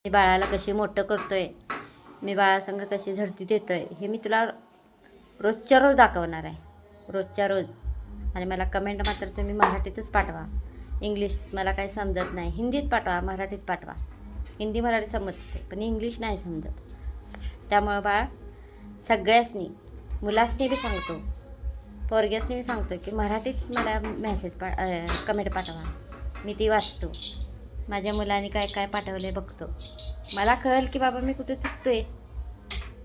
मी बाळाला कशी मोठं करतोय, मी बाळासंग कशी झडती देतोय, हे मी तुला रोजच्या रोज दाखवणार आहे, रोजच्या रोज. आणि मला कमेंट मात्र तुम्ही मराठीतच पाठवा. इंग्लिश मला काही समजत नाही, हिंदीत पाठवा, मराठीत पाठवा. हिंदी मराठी समजते पण इंग्लिश नाही समजत. त्यामुळं बाळ सगळ्यासनी, मुलासनी बी सांगतो, पोरग्यासनी बी सांगतो की मराठीत मला कमेंट पाठवा. मी ती वाचतो. माझ्या मुलांनी काय काय पाठवलं बघतो. मला कळेल की बाबा मी कुठे चुकतो आहे.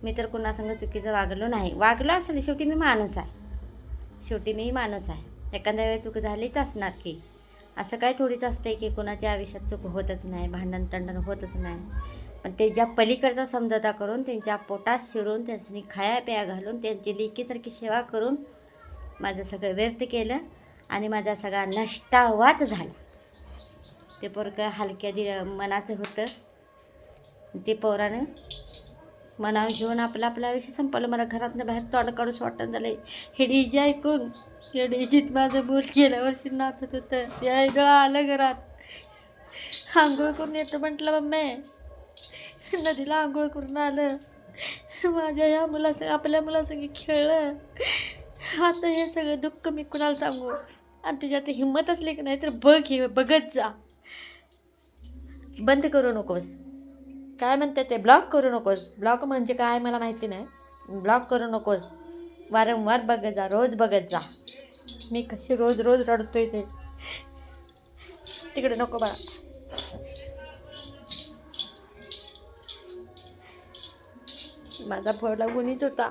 मी तर कुणासंग चुकीचं वागलो नाही. वागलो असेल, शेवटी मी माणूस आहे. शेवटी मी माणूस आहे. एखाद्या वेळी चूक झालीच असणार की. असं काय थोडीच असतं की कोणाच्या आयुष्यात चूक होतच नाही, भांडण तंडण होतच नाही. पण त्याच्या पलीकडचा समजोता करून, त्यांच्या पोटात शिरून, त्यांनी खाया प्या घालून, त्यांची लेकीसारखी सेवा करून माझं सगळं व्यर्थ केलं आणि माझा सगळा नष्टावाच झाला. ते पोरगं हलक्या मनाचं होतं. ते पोरानं मनावर घेऊन आपलं आपलं आयुष्य संपवलं. मला घरातनं बाहेर तोंड काढूच वाटत झालं. हे डीजे ऐकून, हे डीजीत माझं बोल गेल्या वर्षी नाचत होतं. ते ऐकलं आलं घरात. आंघोळ करून येतं म्हटलं मम्मी. नदीला आंघोळ करून आलं. माझ्या ह्या आपल्या मुलासंग खेळलं. आता हे सगळं दुःख मी कुणाला सांगू. आणि तुझ्यात हिंमत असली की नाही तर बघत जा. बंद करू नकोस. काय म्हणते ते, ब्लॉक करू नकोस. ब्लॉक म्हणजे काय मला माहिती नाही. ब्लॉक करू नकोस. वारंवार बघत जा, रोज बघत जा. मी कशी रोज रोज रडतोय ते. तिकडे नको बाळा. माझा पोरला गुणीच होता.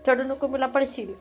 चढू नको, मुला पडशील.